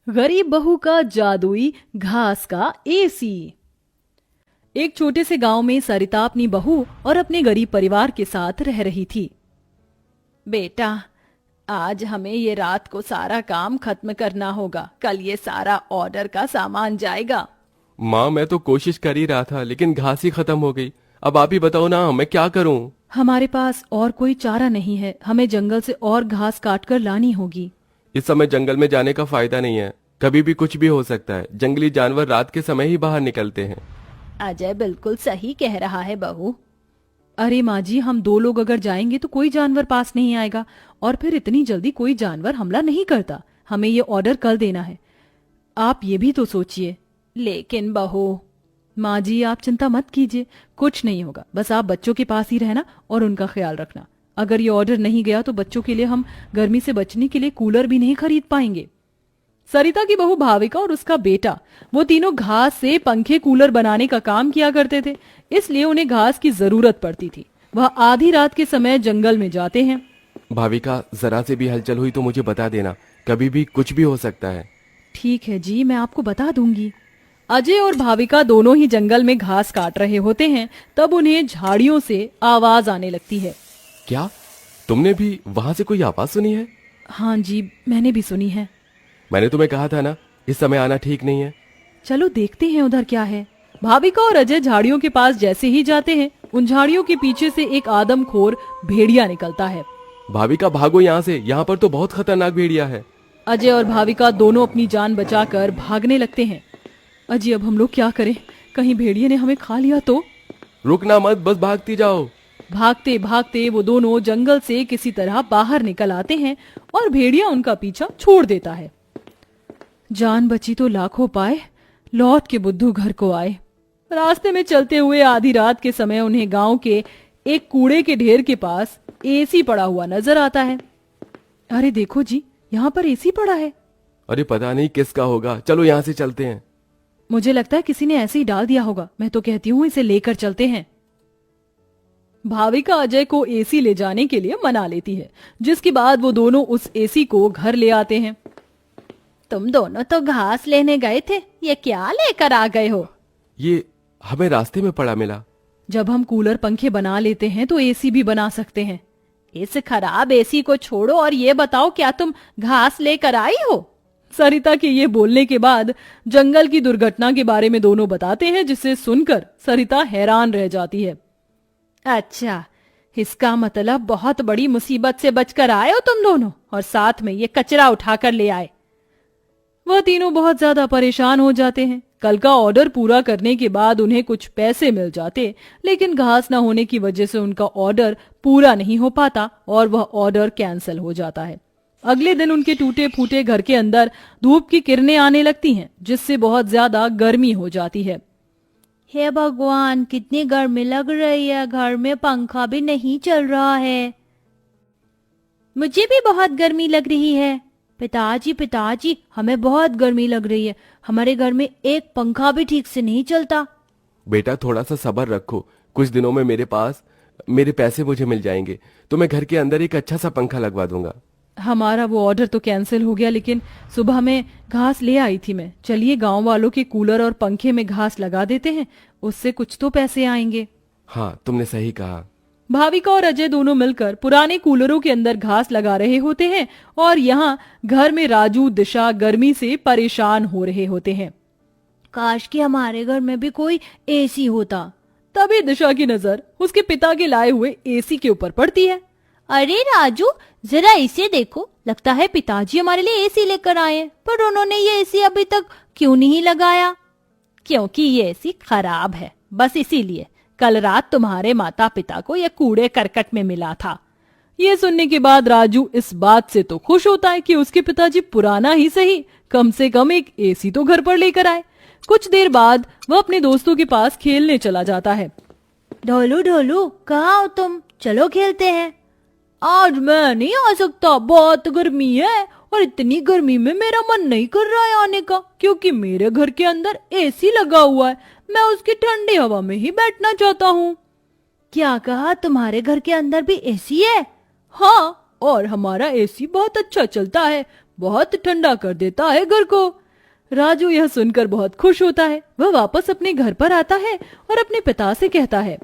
गरीब बहू का जादुई घास का एसी। एक छोटे से गांव में सरिता अपनी बहू और अपने गरीब परिवार के साथ रह रही थी। बेटा, आज हमें ये रात को सारा काम खत्म करना होगा, कल ये सारा ऑर्डर का सामान जाएगा। माँ, मैं तो कोशिश कर ही रहा था लेकिन घास ही खत्म हो गई। अब आप ही बताओ ना, मैं क्या करूँ? हमारे पास और कोई चारा नहीं है, हमें जंगल से और घास काट कर लानी होगी। इस समय जंगल में जाने का फायदा नहीं है, कभी भी कुछ भी हो सकता है। जंगली जानवर रात के समय ही बाहर निकलते हैं। अजय बिल्कुल सही कह रहा है बहू। अरे माँ जी, हम दो लोग अगर जाएंगे तो कोई जानवर पास नहीं आएगा, और फिर इतनी जल्दी कोई जानवर हमला नहीं करता। हमें ये ऑर्डर कल देना है, आप ये भी तो सोचिए। लेकिन बहू। माँ जी, आप चिंता मत कीजिए, कुछ नहीं होगा। बस आप बच्चों के पास ही रहना और उनका ख्याल रखना। अगर ये ऑर्डर नहीं गया तो बच्चों के लिए हम गर्मी से बचने के लिए कूलर भी नहीं खरीद पाएंगे। सरिता की बहू भाविका और उसका बेटा, वो तीनों घास से पंखे कूलर बनाने का काम किया करते थे, इसलिए उन्हें घास की जरूरत पड़ती थी। वह आधी रात के समय जंगल में जाते हैं। भाविका, जरा से भी हलचल हुई तो मुझे बता देना, कभी भी कुछ भी हो सकता है। ठीक है जी, मैं आपको बता दूंगी। अजय और भाविका दोनों ही जंगल में घास काट रहे होते हैं, तब उन्हें झाड़ियों से आवाज आने लगती है। क्या तुमने भी वहां से कोई आवाज सुनी है? हाँ जी, मैंने भी सुनी है। मैंने तुम्हें कहा था ना, इस समय आना ठीक नहीं है। चलो देखते हैं उधर क्या है। भाविका और अजय झाड़ियों के पास जैसे ही जाते हैं, उन झाड़ियों के पीछे से एक आदमखोर भेड़िया निकलता है। भाविका, भागो यहाँ से, यहाँ पर तो बहुत खतरनाक भेड़िया है। अजय और भाविका दोनों अपनी जान बचाकर भागने लगते हैं। अजय, अब हम लोग क्या करें? कहीं भेड़िए ने हमें खा लिया तो? रुकना मत, बस भागती जाओ। भागते भागते वो दोनों जंगल से किसी तरह बाहर निकल आते हैं और भेड़िया उनका पीछा छोड़ देता है। जान बची तो लाखों पाए, लौट के बुद्धू घर को आए। रास्ते में चलते हुए आधी रात के समय उन्हें गांव के एक कूड़े के ढेर के पास एसी पड़ा हुआ नजर आता है। अरे देखो जी, यहाँ पर एसी पड़ा है। अरे पता नहीं किसका होगा, चलो यहाँ से चलते हैं। मुझे लगता है किसी ने ऐसे ही डाल दिया होगा। मैं तो कहती हूँ इसे लेकर चलते हैं। भाविका अजय को एसी ले जाने के लिए मना लेती है, जिसके बाद वो दोनों उस एसी को घर ले आते हैं। तुम दोनों तो घास लेने गए थे, ये क्या लेकर आ गए हो? ये हमें रास्ते में पड़ा मिला। जब हम कूलर पंखे बना लेते हैं तो एसी भी बना सकते हैं। इस खराब एसी को छोड़ो और ये बताओ, क्या तुम घास लेकर आई हो? सरिता के ये बोलने के बाद जंगल की दुर्घटना के बारे में दोनों बताते हैं, जिसे सुनकर सरिता हैरान रह जाती है। अच्छा, इसका मतलब बहुत बड़ी मुसीबत से बचकर आए हो तुम दोनों, और साथ में ये कचरा उठाकर ले आए। वह तीनों बहुत ज्यादा परेशान हो जाते हैं। कल का ऑर्डर पूरा करने के बाद उन्हें कुछ पैसे मिल जाते, लेकिन घास न होने की वजह से उनका ऑर्डर पूरा नहीं हो पाता और वह ऑर्डर कैंसिल हो जाता है। अगले दिन उनके टूटे फूटे घर के अंदर धूप की किरणें आने लगती हैं, जिससे बहुत ज्यादा गर्मी हो जाती है। हे भगवान, कितनी गर्मी लग रही है, घर में पंखा भी नहीं चल रहा है। मुझे भी बहुत गर्मी लग रही है। पिताजी पिताजी, हमें बहुत गर्मी लग रही है, हमारे घर में एक पंखा भी ठीक से नहीं चलता। बेटा, थोड़ा सा सब्र रखो, कुछ दिनों में मेरे पैसे मुझे मिल जाएंगे, तो मैं घर के अंदर एक अच्छा सा पंखा लगवा दूंगा। हमारा वो ऑर्डर तो कैंसिल हो गया, लेकिन सुबह में घास ले आई थी मैं। चलिए गांव वालों के कूलर और पंखे में घास लगा देते हैं, उससे कुछ तो पैसे आएंगे। हाँ, तुमने सही कहा। भाविका और अजय दोनों मिलकर पुराने कूलरों के अंदर घास लगा रहे होते हैं, और यहाँ घर में राजू दिशा गर्मी से परेशान हो रहे होते हैं। काश कि हमारे घर में भी कोई एसी होता। तभी दिशा की नजर उसके पिता के लाए हुए एसी के ऊपर पड़ती है। अरे राजू, जरा इसे देखो, लगता है पिताजी हमारे लिए एसी लेकर आए हैं, पर उन्होंने ये एसी अभी तक क्यों नहीं लगाया? क्योंकि ये एसी खराब है, बस इसीलिए। कल रात तुम्हारे माता पिता को यह कूड़े करकट में मिला था। ये सुनने के बाद राजू इस बात से तो खुश होता है कि उसके पिताजी पुराना ही सही, कम से कम एक एसी तो घर पर लेकर आए। कुछ देर बाद वह अपने दोस्तों के पास खेलने चला जाता है। ढोलू ढोलू, कहाँ हो तुम? चलो खेलते हैं। आज मैं नहीं आ सकता, बहुत गर्मी है, और इतनी गर्मी में मेरा मन नहीं कर रहा है आने का, क्योंकि मेरे घर के अंदर एसी लगा हुआ है। मैं उसकी ठंडी हवा में ही बैठना चाहता हूँ। क्या कहा? तुम्हारे घर के अंदर भी एसी है? हाँ, और हमारा एसी बहुत अच्छा चलता है, बहुत ठंडा कर देता है घर को। राजू यह सुनकर बहुत खुश होता है। वह वापस अपने घर पर आता है और अपने पिता से कहता है,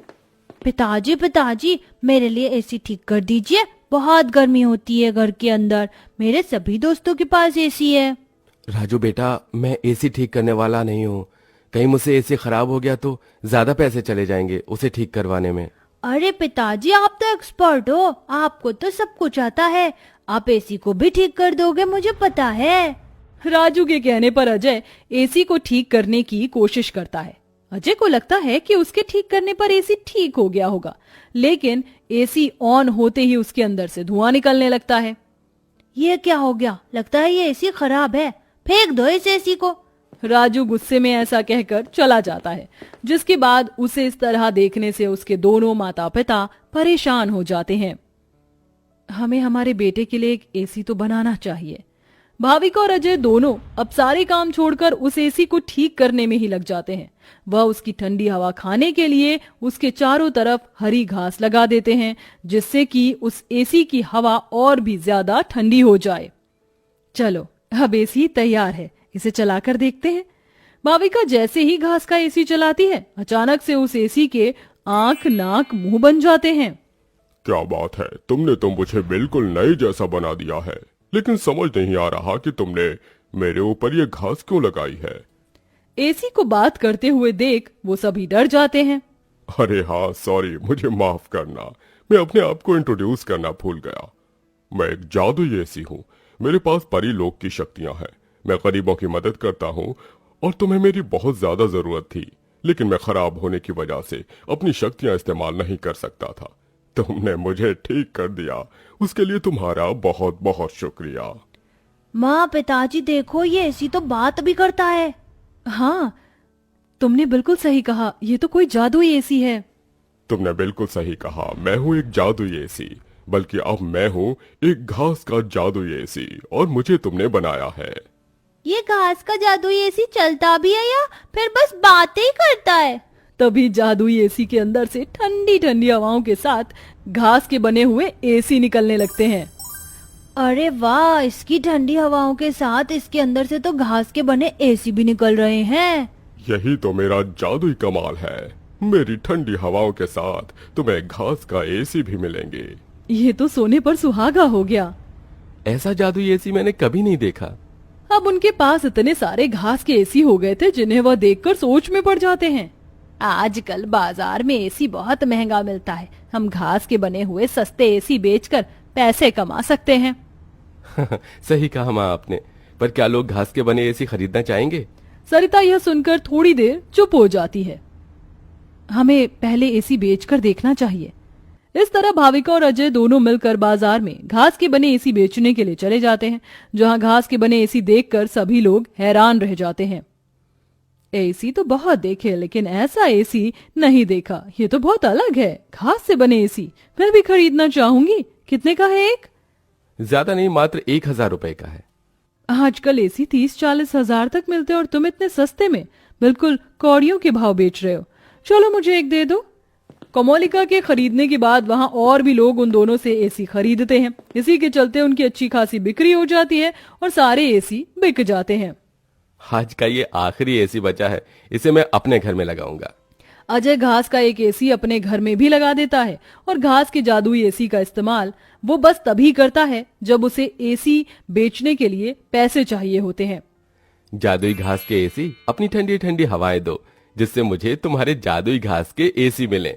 पिताजी पिताजी मेरे लिए एसी ठीक कर दीजिए, बहुत गर्मी होती है घर के अंदर, मेरे सभी दोस्तों के पास एसी है। राजू बेटा, मैं एसी ठीक करने वाला नहीं हूँ। कहीं मुझसे एसी खराब हो गया तो ज्यादा पैसे चले जाएंगे उसे ठीक करवाने में। अरे पिताजी आप तो एक्सपर्ट हो, आपको तो सब कुछ आता है, आप एसी को भी ठीक कर दोगे मुझे पता है। राजू के कहने पर अजय एसी को ठीक करने की कोशिश करता है। अजय को लगता है कि उसके ठीक करने पर एसी ठीक हो गया होगा, लेकिन एसी ऑन होते ही उसके अंदर से धुआं निकलने लगता है। ये क्या हो गया, लगता है ये एसी खराब है, फेंक दो इस एसी को। राजू गुस्से में ऐसा कहकर चला जाता है, जिसके बाद उसे इस तरह देखने से उसके दोनों माता पिता परेशान हो जाते हैं। हमें हमारे बेटे के लिए एक एसी तो बनाना चाहिए। भाविका और अजय दोनों अब सारे काम छोड़कर उस एसी को ठीक करने में ही लग जाते हैं। वह उसकी ठंडी हवा खाने के लिए उसके चारों तरफ हरी घास लगा देते हैं, जिससे कि उस एसी की हवा और भी ज्यादा ठंडी हो जाए। चलो अब एसी तैयार है, इसे चलाकर देखते हैं। भाविका जैसे ही घास का एसी चलाती है, अचानक से उस एसी के आंख नाक मुंह बन जाते हैं। क्या बात है, तुमने तो मुझे बिल्कुल नए जैसा बना दिया है, लेकिन समझ नहीं आ रहा कि तुमने मेरे ऊपर ये घास क्यों लगाई है। एसी को बात करते हुए देख वो सभी डर जाते हैं। अरे हाँ सॉरी, मुझे माफ करना, मैं अपने आप को इंट्रोड्यूस करना भूल गया। मैं एक जादुई एसी हूँ, मेरे पास परी लोक की शक्तियां हैं, मैं गरीबों की मदद करता हूँ और तुम्हें मेरी बहुत ज्यादा जरूरत थी, लेकिन मैं खराब होने की वजह से अपनी शक्तियां इस्तेमाल नहीं कर सकता था। तुमने मुझे ठीक कर दिया, उसके लिए तुम्हारा बहुत बहुत शुक्रिया। माँ पिताजी देखो, ये एसी तो बात भी करता है। हाँ, तुमने बिल्कुल सही कहा, ये तो कोई जादुई एसी है। तुमने बिल्कुल सही कहा, मैं हूँ एक जादुई एसी, बल्कि अब मैं हूँ एक घास का जादुई एसी और मुझे तुमने बनाया है। ये घास का जादुई एसी चलता भी है या फिर बस बातें ही करता है? तभी जादुई एसी के अंदर से ठंडी ठंडी हवाओं के साथ घास के बने हुए एसी निकलने लगते हैं। अरे वाह, इसकी ठंडी हवाओं के साथ इसके अंदर से तो घास के बने एसी भी निकल रहे हैं। यही तो मेरा जादुई कमाल है, मेरी ठंडी हवाओं के साथ तुम्हें घास का एसी भी मिलेंगे। ये तो सोने पर सुहागा हो गया। ऐसा जादुई एसी मैंने कभी नहीं देखा। अब उनके पास इतने सारे घास के एसी हो गए थे जिन्हें वह देखकर सोच में पड़ जाते हैं। आजकल बाजार में एसी बहुत महंगा मिलता है, हम घास के बने हुए सस्ते एसी बेचकर पैसे कमा सकते हैं। सही कहा माँ आपने, पर क्या लोग घास के बने एसी खरीदना चाहेंगे? सरिता यह सुनकर थोड़ी देर चुप हो जाती है। हमें पहले एसी बेचकर देखना चाहिए। इस तरह भाविका और अजय दोनों मिलकर बाजार में घास के बने एसी बेचने के लिए चले जाते हैं, जहां घास के बने एसी देखकर सभी लोग हैरान रह जाते हैं। एसी तो बहुत देखे, लेकिन ऐसा एसी नहीं देखा, ये तो बहुत अलग है। घास से बने एसी मैं भी खरीदना चाहूंगी। कितने का है एक? ज्यादा नहीं, मात्र 1000 रुपए का है। आजकल एसी 30-40 हजार तक मिलते हैं और तुम इतने सस्ते में बिल्कुल कौड़ियों के भाव बेच रहे हो। चलो मुझे एक दे दो। कोमोलिका के खरीदने के बाद वहां और भी लोग उन दोनों से एसी खरीदते हैं। इसी के चलते उनकी अच्छी खासी बिक्री हो जाती है और सारे एसी बिक जाते हैं। आज का ये आखिरी एसी बचा है, इसे मैं अपने घर में लगाऊंगा। अजय घास का एक एसी अपने घर में भी लगा देता है और घास के जादुई एसी का इस्तेमाल वो बस तभी करता है जब उसे एसी बेचने के लिए पैसे चाहिए होते हैं। जादुई घास के एसी, अपनी ठंडी ठंडी हवाएं दो, जिससे मुझे तुम्हारे जादुई घास के एसी मिले।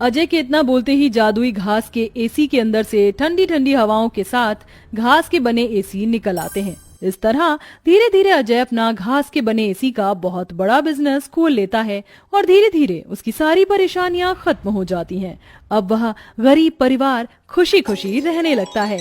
अजय के इतना बोलते ही जादुई घास के एसी के अंदर से ठंडी ठंडी हवाओं के साथ घास के बने एसी निकल आते हैं। इस तरह धीरे धीरे अजय अपना घास के बने एसी का बहुत बड़ा बिजनेस खोल लेता है और धीरे धीरे उसकी सारी परेशानियां खत्म हो जाती हैं। अब वह गरीब परिवार खुशी खुशी रहने लगता है।